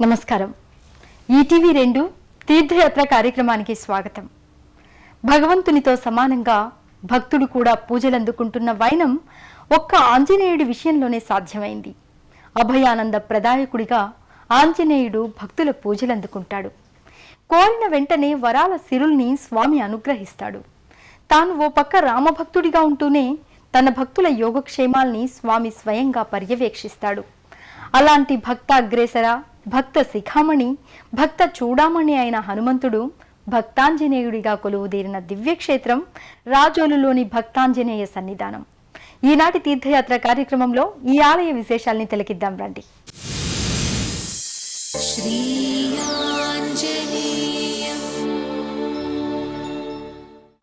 నమస్కారం. ఈటీవీ 2 తీర్థయాత్ర కార్యక్రమానికి స్వాగతం. భగవంతునితో సమానంగా భక్తుడు కూడా పూజలందుకుంటున్న వైనం ఒక్క ఆంజనేయుడి విషయంలోనే సాధ్యమైంది. అభయానంద ప్రదాయకుడిగా ఆంజనేయుడు భక్తుల పూజలందుకుంటాడు. కోరిన వెంటనే వరాల సిరుల్ని స్వామి అనుగ్రహిస్తాడు. తాను ఓ పక్క రామభక్తుడిగా ఉంటూనే తన భక్తుల యోగక్షేమాల్ని స్వామి స్వయంగా పర్యవేక్షిస్తాడు. అలాంటి భక్తాగ్రేసర, భక్త శిఖామణి, భక్త చూడామణి అయిన హనుమంతుడు భక్తాంజనేయుడిగా కొలువుదీరిన దివ్యక్షేత్రం రాజోలులోని భక్తాంజనేయ సన్నిధానం. ఈనాటి తీర్థయాత్ర కార్యక్రమంలో ఈ ఆలయ విశేషాల్ని తిలకిద్దాం రండి.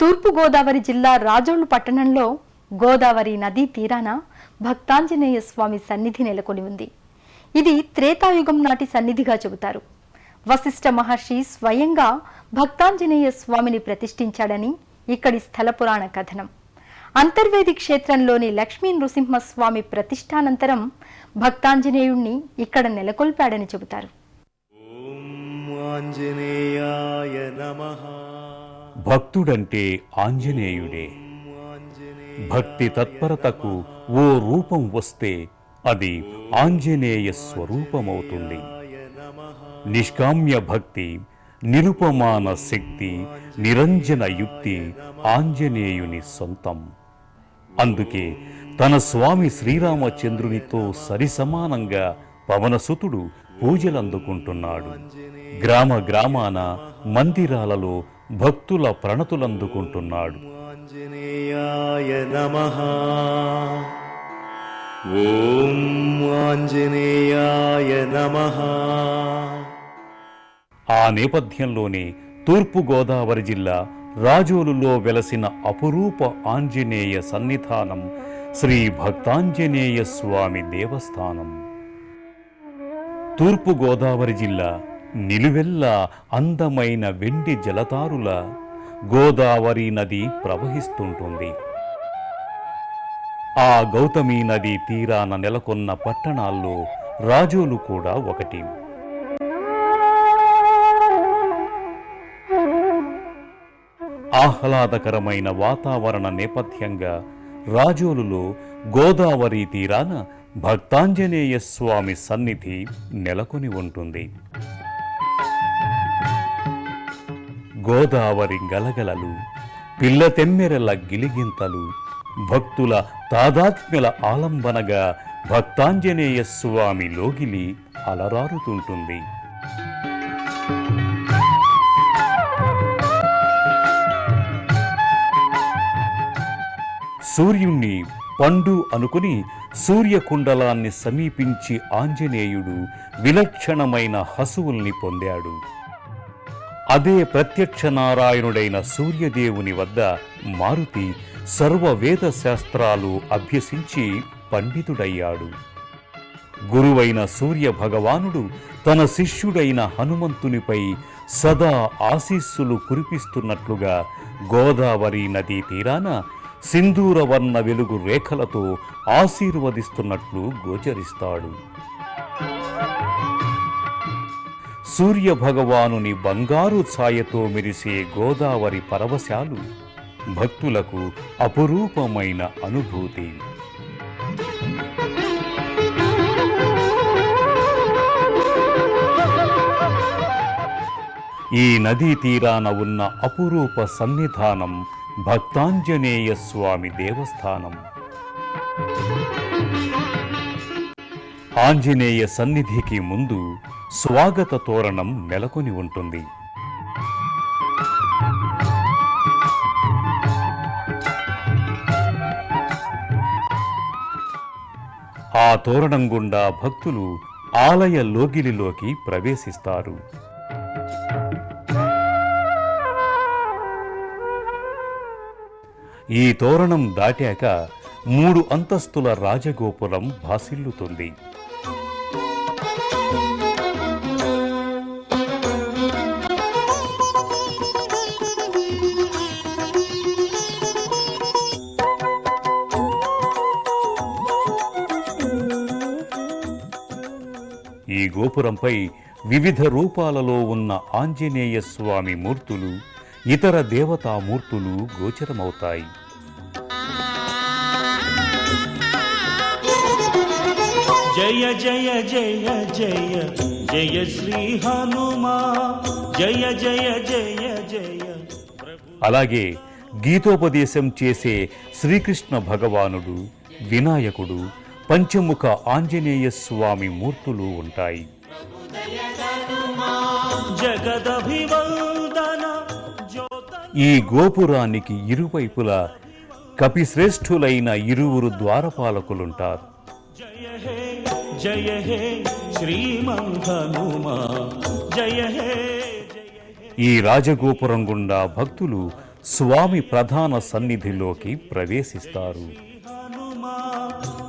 తూర్పు గోదావరి జిల్లా రాజోలు పట్టణంలో గోదావరి నదీ తీరాన భక్తాంజనేయ స్వామి సన్నిధి నెలకొని ఉంది. ఇది త్రేతాయుగం నాటి సన్నిధిగా చెబుతారు. వశిష్ఠ మహర్షి స్వయంగా భక్తాంజనేయ స్వామిని ప్రతిష్ఠించాడని ఇక్కడి స్థల పురాణ కథనం. అంతర్వేది క్షేత్రంలోని లక్ష్మీ నృసింహస్వామి ప్రతిష్టానంతరం భక్తాంజనేయుణ్ణి ఇక్కడ నెలకొల్పాడని చెబుతారు. భక్తుడంటే ఆంజనేయుడే. భక్తి తత్పరతకు ఓ రూపం వస్తే అది ఆంజనేయ స్వరూపమవుతుంది. నిష్కామ్య భక్తి, నిరుపమాన శక్తి, నిరంజన యుక్తి ఆంజనేయుని సొంతం. అందుకే తన స్వామి శ్రీరామచంద్రునితో సరిసమానంగా పవనసుతుడు పూజలందుకుంటున్నాడు. గ్రామ గ్రామాన మందిరాలలో భక్తుల ప్రణతులందుకుంటున్నాడు. ఆంజనేయాయ నమః. ఓం ఆంజనేయాయ నమః. ఆ నేపథ్యంలోనే తూర్పు గోదావరి జిల్లా రాజోలులో వెలసిన అపురూప ఆంజనేయ సన్నిధానం శ్రీ భక్తాంజనేయ స్వామి దేవస్థానం. తూర్పు గోదావరి జిల్లా నిలువెల్లా అందమైన వెండి జలతారుల గోదావరి నది ప్రవహిస్తుంటుంది. ఆ గౌతమి నది తీరాన నెలకొన్న పట్టణాల్లో రాజోలు కూడా ఒకటి. ఆహ్లాదకరమైన వాతావరణ నేపథ్యంగా రాజోలులో గోదావరి తీరాన భక్తాంజనేయ స్వామి సన్నిధి నెలకొని ఉంటుంది. గోదావరి గలగలలు, పిల్లతెమ్మెరల గిలిగింతలు, భక్తుల తాదాత్మ్యుల ఆలంబనగా భక్తాంజనేయ స్వామి లోగిలి అలరారుతుంటుంది. సూర్యుణ్ణి పండు అనుకుని సూర్యకుండలాన్ని సమీపించి ఆంజనేయుడు విలక్షణమైన హసువుల్ని పొందాడు. అదే ప్రత్యక్ష నారాయణుడైన సూర్యదేవుని వద్ద మారుతి సర్వవేద శాస్త్రాలు అభ్యసించి పండితుడయ్యాడు. గురువైన సూర్య భగవానుడు తన శిష్యుడైన హనుమంతునిపై సదా ఆశీస్సులు కురిపిస్తున్నట్లుగా గోదావరి నదీ తీరాన సింధూరవర్ణ వెలుగు రేఖలతో ఆశీర్వదిస్తున్నట్లు గోచరిస్తాడు. సూర్య భగవానుని బంగారు ఛాయతో మెరిసే గోదావరి పరవశాలు భక్తులకు అపురూపమైన అనుభూతి. ఈ నదీ తీరాన ఉన్న అపురూప సన్నిధానం భక్తాంజనేయ స్వామి దేవస్థానం. ఆంజనేయ సన్నిధికి ముందు స్వాగత తోరణం నెలకొని ఉంటుంది. ఆ తోరణం గుండా భక్తులు ఆలయ లోగిలిలోకి ప్రవేశిస్తారు. ఈ తోరణం దాటాక 3 అంతస్తుల రాజగోపురం భాసిల్లుతుంది. ఈ గోపురంపై వివిధ రూపాలలో ఉన్న ఆంజనేయ స్వామి మూర్తులు, ఇతర దేవతామూర్తులు గోచరమవుతాయి. జయ జయ జయ జయ జయ శ్రీ హనుమా, జయ జయ జయ జయ. అలాగే గీతోపదేశం చేసే శ్రీకృష్ణ భగవానుడు, వినాయకుడు, పంచముఖ ఆంజనేయ స్వామి మూర్తులు ఉంటాయి. జగదభివందన ఈ గోపురానికి ఇరువైపులా కపిశ్రేష్ఠులైన ఇరువురు ద్వారపాలకులుంటారు. జయ హే శ్రీమన్ హనుమా, జయ హే. ఈ రాజగోపురం గుండా భక్తులు స్వామి ప్రధాన సన్నిధిలోకి ప్రవేశిస్తారు. హనుమా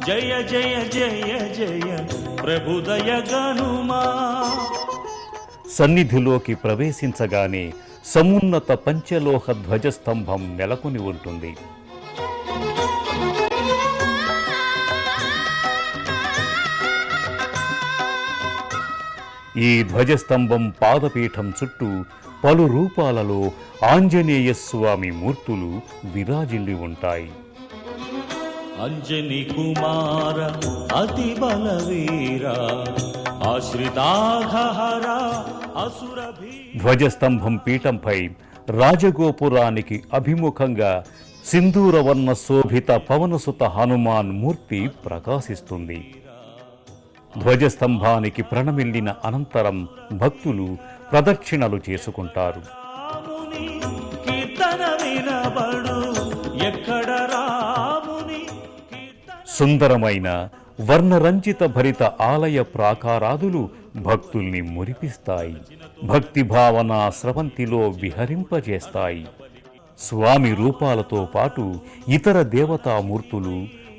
జయ జయ జయ జయ ప్రభుదయ గనుమా. సన్నిధిలోకి ప్రవేశించగానే సమున్నత పంచలోహ ధ్వజస్తంభం నెలకొని ఉంటుంది. ఈ ధ్వజస్తంభం పాదపీఠం చుట్టూ పలు రూపాలలో ఆంజనేయ స్వామి మూర్తులు విరాజిల్లి ఉంటాయి. అంజని కుమార అతి బలవీర ఆశ్రితాఘహర అసురభీ. ధ్వజస్తంభం పీఠంపై రాజగోపురానికి అభిముఖంగా సింధూరవర్ణ శోభిత పవనసుత హనుమాన్ మూర్తి ప్రకాశిస్తుంది. ధ్వజస్తంభానికి ప్రణమిల్లిన అనంతరం భక్తులు ప్రదక్షిణలు చేసుకుంటారు. రాముని కీర్తన వినబడు ఎక్కడ రాముని కీర్తన. సుందరమైన వర్ణరంజిత భరిత ఆలయ ప్రాకారాదులు భక్తుల్ని మురిపిస్తాయి. భక్తి భావన స్రవంతిలో విహరింపజేస్తాయి. స్వామి రూపాలతో పాటు ఇతర దేవతామూర్తులు,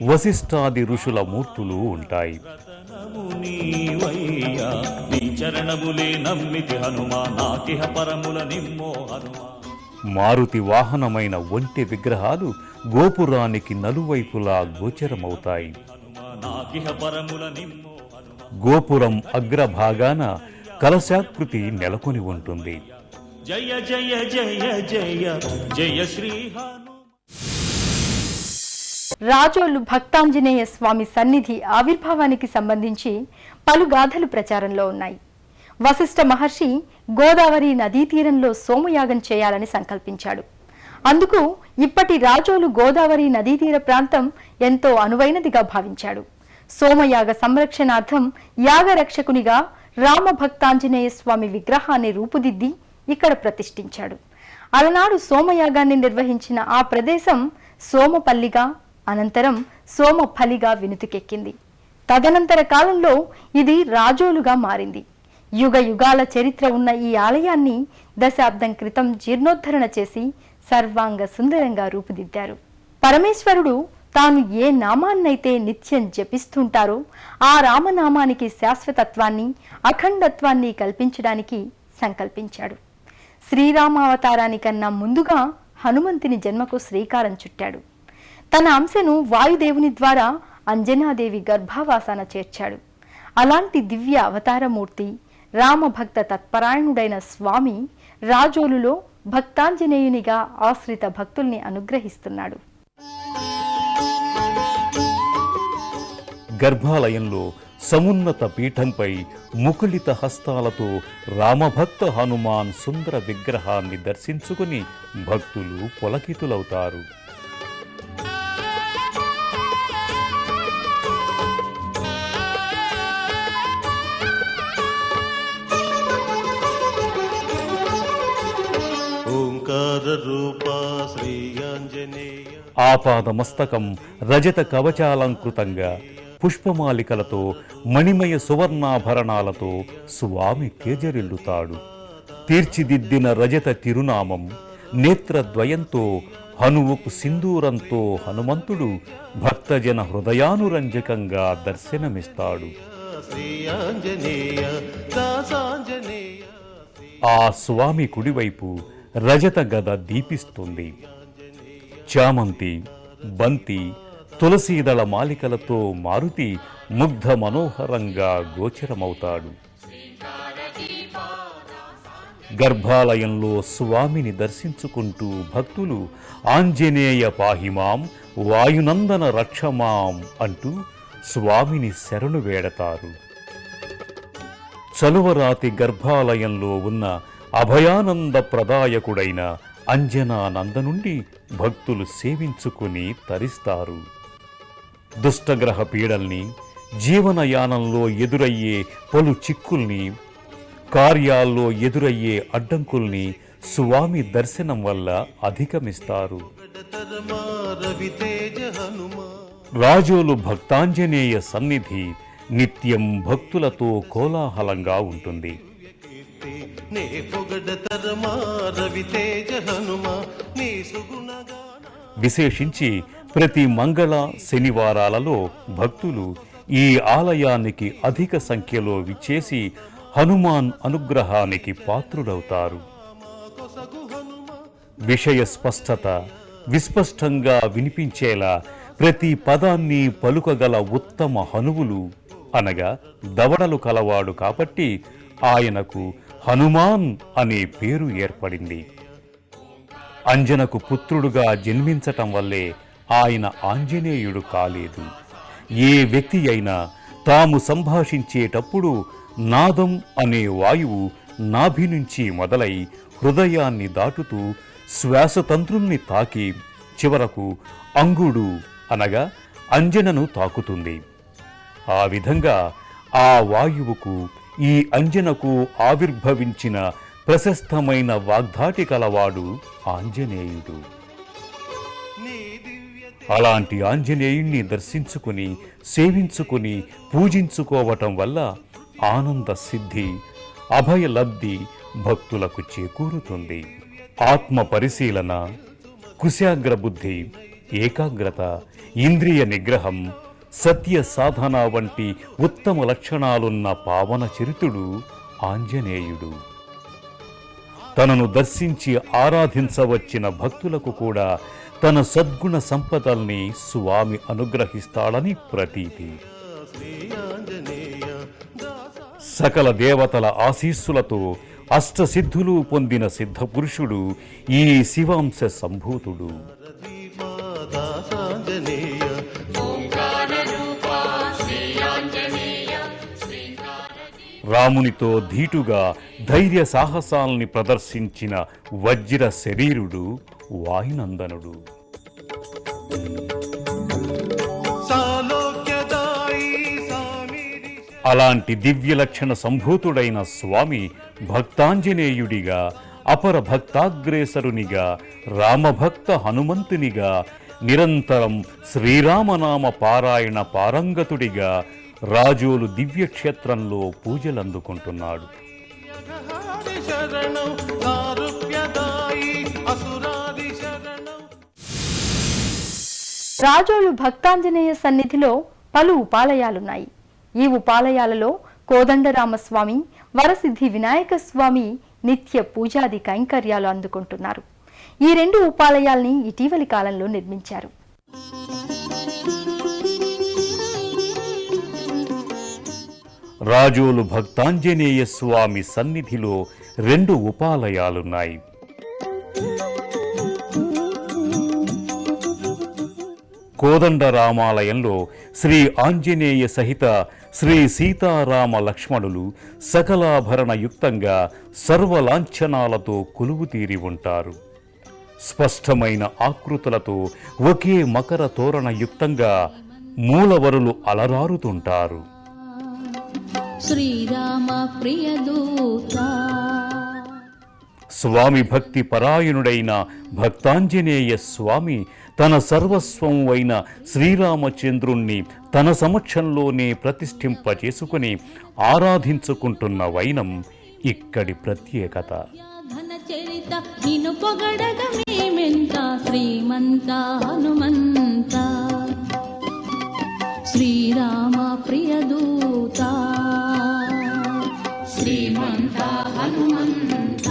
వశిష్ఠాది ఋషుల మూర్తులు ఉంటాయి. నీవయ్యా నీ చరణములే నమ్మితి హనుమా, నాకిహ పరముల నిమ్మో హనుమా. మారుతి వాహనమైన ఒంటె విగ్రహాలు గోపురానికి నలువైపులా గోచరమవుతాయి. నాకిహ పరముల నిమ్మో హనుమా. గోపురం అగ్రభాగాన కలశాకృతి నెలకొని ఉంటుంది. జయ జయ జయ జయ జయ శ్రీ హనుమా. రాజోలు భక్తాంజనేయ స్వామి సన్నిధి ఆవిర్భావానికి సంబంధించి పలు గాథలు ప్రచారంలో ఉన్నాయి. వశిష్ఠ మహర్షి గోదావరి నదీ తీరంలో సోమయాగం చేయాలని సంకల్పించాడు. అందుకు ఇప్పటి రాజోలు గోదావరి నదీ తీర ప్రాంతం ఎంతో అనువైనదిగా భావించాడు. సోమయాగ సంరక్షణార్థం యాగరక్షకునిగా రామభక్తాంజనేయ స్వామి విగ్రహాన్ని రూపుదిద్ది ఇక్కడ ప్రతిష్ఠించాడు. అలనాడు సోమయాగాన్ని నిర్వహించిన ఆ ప్రదేశం సోమపల్లిగా, అనంతరం సోమఫలిగా వినుతికెక్కింది. తదనంతర కాలంలో ఇది రాజోలుగా మారింది. యుగ యుగాల చరిత్ర ఉన్న ఈ ఆలయాన్ని దశాబ్దం క్రితం జీర్ణోద్ధరణ చేసి సర్వాంగ సుందరంగా రూపుదిద్దారు. పరమేశ్వరుడు తాను ఏ నామాన్నైతే నిత్యం జపిస్తుంటారో ఆ రామనామానికి శాశ్వతత్వాన్ని, అఖండత్వాన్ని కల్పించడానికి సంకల్పించాడు. శ్రీరామావతారానికన్నా ముందుగా హనుమంతుని జన్మకు శ్రీకారం చుట్టాడు. తన అంశను వాయుదేవుని ద్వారా అంజనాదేవి గర్భావాసాన చేర్చాడు. అలాంటి దివ్య అవతారమూర్తి రామభక్త తత్పరాయణుడైన స్వామి రాజోలులో భక్తాంజనేయునిగా ఆశ్రిత భక్తుల్ని అనుగ్రహిస్తున్నాడు. గర్భాలయంలో సమున్నత పీఠంపై ముకుళిత హస్తాలతో రామభక్త హనుమాన్ సుందర విగ్రహాన్ని దర్శించుకుని భక్తులు పులకితులవుతారు. ఓంకార రూప శ్రీ ఆంజనేయ. ఆపాదమస్తకం రజత కవచాలంకృతంగా పుష్పమాలికలతో మణిమయ సువర్ణాభరణాలతో స్వామి తేజరిల్లుతాడు. తీర్చిదిద్దిన రజత తిరునామం నేత్రద్వయంతో హనువుకు సింధూరంతో హనుమంతుడు భక్తజన హృదయానురంజకంగా దర్శనమిస్తాడు. ఆ స్వామి కుడివైపు రజత గద దీపిస్తుంది. చామంతి, బంతి, తులసీదళ మాలికలతో మారుతి ముగ్ధ మనోహరంగా గోచరమవుతాడు. గర్భాలయంలో స్వామిని దర్శించుకుంటూ భక్తులు ఆంజనేయ పాహిమాం వాయునందన రక్షమాం అంటూ స్వామిని శరణు వేడతారు. చలువరాతి గర్భాలయంలో ఉన్న అభయానంద ప్రదాయకుడైన అంజనానంద నుండి భక్తులు సేవించుకుని తరిస్తారు. దుష్టగ్రహ పీడల్ని, జీవనయానంలో ఎదురయ్యే పలు చిక్కుల్ని, కార్యాల్లో ఎదురయ్యే అడ్డంకుల్ని స్వామి దర్శనం వల్ల అధిగమిస్తారు. రాజోలు భక్తాంజనేయ సన్నిధి నిత్యం భక్తులతో కోలాహలంగా ఉంటుంది. విశేషించి ప్రతి మంగళ శనివారాలలో భక్తులు ఈ ఆలయానికి అధిక సంఖ్యలో విచ్చేసి హనుమాన్ అనుగ్రహానికి పాత్రులవుతారు. విషయ స్పష్టత, విస్పష్టంగా వినిపించేలా ప్రతి పదాన్ని పలుకగల ఉత్తమ హనువులు అనగా దవడలు కలవాడు కాబట్టి ఆయనకు హనుమాన్ అనే పేరు ఏర్పడింది. అంజనకు పుత్రుడుగా జన్మించటం వల్లే ఆయన ఆంజనేయుడు కాలేదు. ఏ వ్యక్తి అయినా తాము సంభాషించేటప్పుడు నాదం అనే వాయువు నాభి నుంచి మొదలై హృదయాన్ని దాటుతూ శ్వాసతంత్రుల్ని తాకి చివరకు అంగుడు అనగా అంజనను తాకుతుంది. ఆ విధంగా ఆ వాయువుకు ఈ అంజనకు ఆవిర్భవించిన ప్రశస్తమైన వాగ్ధాటి కలవాడు ఆంజనేయుడు. అలాంటి ఆంజనేయుణ్ణి దర్శించుకుని సేవించుకుని పూజించుకోవటం వల్ల ఆనంద సిద్ధి, అభయలబ్ధి భక్తులకు చేకూరుతుంది. ఆత్మ పరిశీలన, కుశాగ్ర బుద్ధి, ఏకాగ్రత, ఇంద్రియ నిగ్రహం, సత్య సాధన వంటి ఉత్తమ లక్షణాలున్న పావన చరితుడు ఆంజనేయుడు. తనను దర్శించి ఆరాధించవచ్చిన భక్తులకు కూడా తన సద్గుణ సంపదల్ని స్వామి అనుగ్రహిస్తాడని ప్రతీతి. సకల దేవతల ఆశీస్సులతో అష్టసిద్ధులు పొందిన సిద్ధపురుషుడు ఈ శివాంశ సంభూతుడు. రామునితో ధీటుగా ధైర్య సాహసాల్ని ప్రదర్శించిన వజ్ర శరీరుడు వాయునందనుడు. అలాంటి దివ్య లక్షణ సంభూతుడైన స్వామి భక్తాంజనేయుడిగా, అపర భక్తాగ్రేసరునిగా, రామభక్త హనుమంతునిగా, నిరంతరం శ్రీరామనామ పారాయణ పారంగతుడిగా రాజోలు దివ్యక్షేత్రంలో పూజలందుకుంటున్నాడు. రాజోలు భక్తాంజనేయ సన్నిధిలో పలు ఉపాలయాలున్నాయి. ఈ ఉపాలయాలలో కోదండరామస్వామి, వరసిద్ధి వినాయక స్వామి నిత్య పూజాది కైంకర్యాలు అందుకుంటున్నారు. ఈ రెండు ఉపాలయాల్ని ఇటీవలి కాలంలో నిర్మించారు. రాజోలు భక్తాంజనేయ స్వామి సన్నిధిలో రెండు ఉపాలయాలున్నాయి. కోదండరామాలయంలో శ్రీ ఆంజనేయ సహిత శ్రీ సీతారామ లక్ష్మణులు సకలాభరణయుక్తంగా సర్వలాంఛనాలతో కొలువుతీరి ఉంటారు. స్పష్టమైన ఆకృతులతో ఒకే మకర తోరణయుక్తంగా మూలవరులు అలరారుతుంటారు. శ్రీరామ ప్రియదూత స్వామి భక్తి పరాయణుడైన భక్తాంజనేయ స్వామి తన సర్వస్వం అయిన శ్రీరామచంద్రుణ్ణి తన సమక్షంలోనే ప్రతిష్ఠింపచేసుకుని ఆరాధించుకుంటున్న వైనం ఇక్కడి ప్రత్యేకత. చరిత నిన్ను పొగడగ మేమెంత శ్రీమంత హనుమంత శ్రీరామ ప్రియదూత శ్రీమంత హనుమంత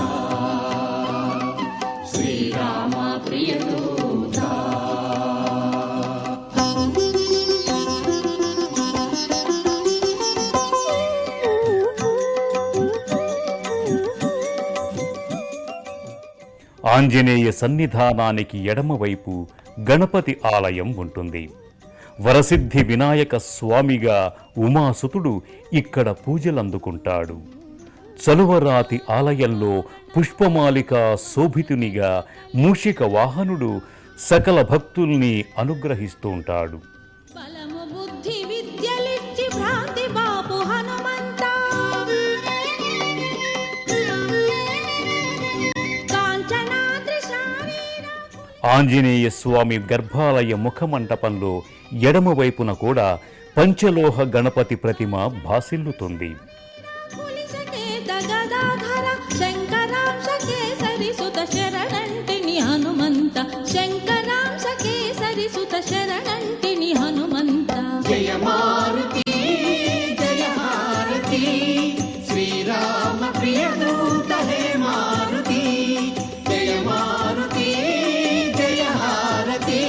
శ్రీరామ ప్రియదూత. ఆంజనేయ సన్నిధానానికి ఎడమవైపు గణపతి ఆలయం ఉంటుంది. వరసిద్ధి వినాయక స్వామిగా ఉమాసుతుడు ఇక్కడ పూజలందుకుంటాడు. చలువరాతి ఆలయంలో పుష్పమాలిక శోభితునిగా మూషిక వాహనుడు సకల భక్తుల్ని అనుగ్రహిస్తూ ఉంటాడు. బలము బుద్ధి విద్యలిచ్చి భ్రాంతి బాపు హనుమంత కాంచనాద్రి శారీర ఆంజనేయ స్వామి గర్భాలయ ముఖమంటపంలో ఎడమవైపున కూడా పంచలోహ గణపతి ప్రతిమ భాసిల్లుతుంది. పులిసకేత గదాధర శంకరాంశ కేసరి సుత శరణంటిని హనుమంత శంకరాంశ కేసరి సుత శరణంటిని హనుమంత జయ మారుతి జయ హారతి శ్రీరామ ప్రియ దూత హే మారుతి జయ మారుతి జయ హారతి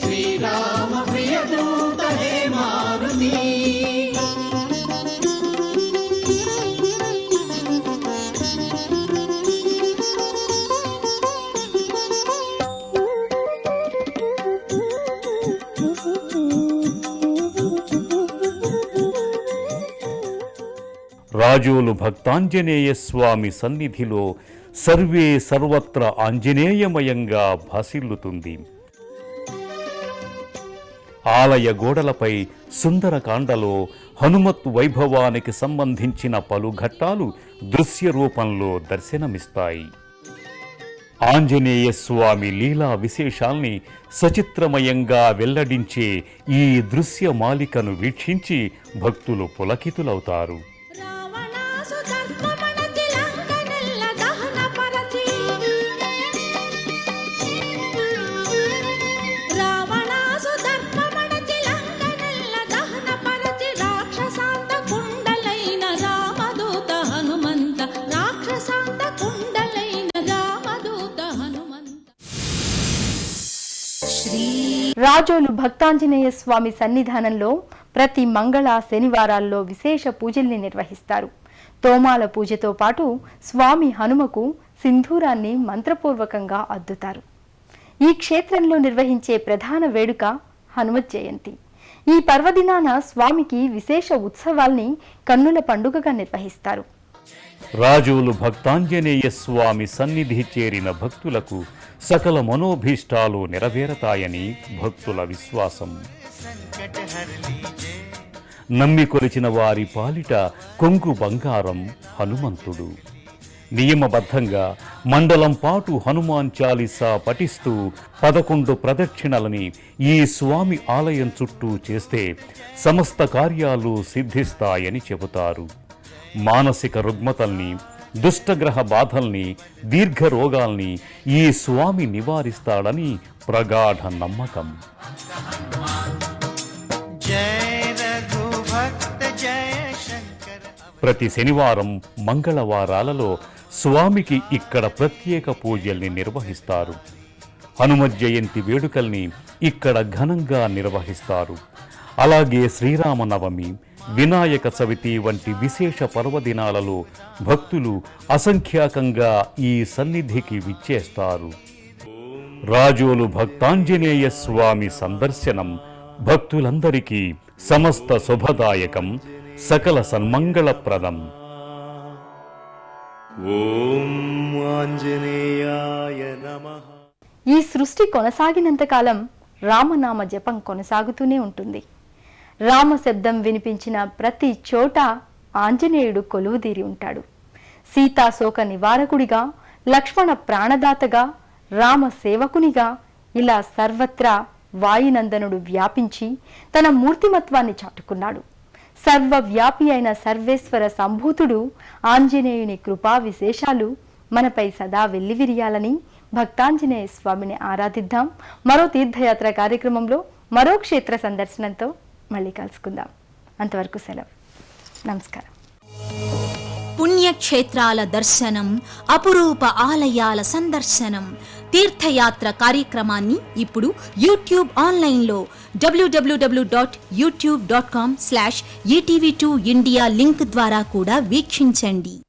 శ్రీరామ ప్రియ దూత హే మారుతి. రాజోలు భక్తాంజనేయ స్వామి సన్నిధిలో సర్వే సర్వత్ర ఆంజనేయమయంగా భాసిల్లుతుంది. ఆలయ గోడలపై సుందరకాండలో హనుమత్ వైభవానికి సంబంధించిన పలు ఘట్టాలు దృశ్య రూపంలో దర్శనమిస్తాయి. ఆంజనేయ స్వామి లీలా విశేషాల్ని సచిత్రమయంగా వెల్లడించే ఈ దృశ్య మాలికను వీక్షించి భక్తులు పులకితులవుతారు. రావణాసుతర్పమణచి లంకనెల్ల దహనపరచి రావణాసుతర్పమణచి లంకనెల్ల దహనపరచి రాక్షసాంత కుండలైన రామదూత హనుమంత రాక్షసాంత కుండలైన రామదూత హనుమంత. రాజోలు భక్తాంజనేయ స్వామి సన్నిధానంలో ప్రతి మంగళ శనివారాల్లో విశేష పూజల్ని నిర్వహిస్తారు. తోమాల పూజతో పాటు స్వామి హనుమకు సింధూరాన్ని మంత్రపూర్వకంగా అద్దుతారు. ఈ క్షేత్రంలో నిర్వహించే ప్రధాన వేడుక హనుమత్ జయంతి. ఈ పర్వదినాన స్వామికి విశేష ఉత్సవాల్ని కన్నుల పండుగగా నిర్వహిస్తారు. రాజోలు భక్తాంజనేయ స్వామి సన్నిధి చేరిన భక్తులకు సకల మనోభీష్టాలు నెరవేరతాయని భక్తుల విశ్వాసం. నమ్మి కొలిచిన వారి పాలిట కొంగు బంగారం హనుమంతుడు. నియమబద్ధంగా మండలం పాటు హనుమాన్ చాలీసా పఠిస్తూ 11 ప్రదక్షిణలని ఈ స్వామి ఆలయం చుట్టూ చేస్తే సమస్త కార్యాలు సిద్ధిస్తాయని చెబుతారు. మానసిక రుగ్మతల్ని, దుష్టగ్రహ బాధల్ని, దీర్ఘ రోగాల్ని ఈ స్వామి నివారిస్తాడని ప్రగాఢ నమ్మకం. ప్రతి శనివారం మంగళవారాలలో స్వామికి ఇక్కడ ప్రత్యేక పూజల్ని నిర్వహిస్తారు. హనుమత్ జయంతి వేడుకల్ని ఇక్కడ ఘనంగా నిర్వహిస్తారు. అలాగే శ్రీరామనవమి, వినాయక చవితి వంటి విశేష పర్వదినాలలో భక్తులు అసంఖ్యాకంగా ఈ సన్నిధికి విచ్చేస్తారు. రాజోలు భక్తాంజనేయ స్వామి సందర్శనం భక్తులందరికీ సమస్త శుభదాయకం, సకల సన్మంగళప్రదం. ఓం ఆంజనేయాయ నమః. ఈ సృష్టి కొనసాగినంతకాలం రామనామ జపం కొనసాగుతూనే ఉంటుంది. రామ శబ్దం వినిపించిన ప్రతి చోట ఆంజనేయుడు కొలువుదీరి ఉంటాడు. సీతాశోక నివారకుడిగా, లక్ష్మణ ప్రాణదాతగా, రామ సేవకునిగా ఇలా సర్వత్రా వాయునందనుడు వ్యాపించి తన మూర్తిమత్వాన్ని చాటుకున్నాడు. సర్వవ్యాపి అయిన సర్వేశ్వర సంభూతుడు ఆంజనేయుని కృపా విశేషాలు మనపై సదా వెల్లివిరియాలని భక్తాంజనేయ స్వామిని ఆరాధిద్దాం. మరో తీర్థయాత్ర కార్యక్రమంలో మరో క్షేత్ర సందర్శనంతో మళ్ళీ కలుసుకుందాం. అంతవరకు సెలవు. నమస్కారం. పుణ్యక్షేత్రాల దర్శనం, అపురూప ఆలయాల సందర్శనం, తీర్థయాత్ర కార్యక్రమాన్ని ఇప్పుడు యూట్యూబ్ ఆన్లైన్లో www.youtube.com/etv2india లింక్ ద్వారా కూడా వీక్షించండి.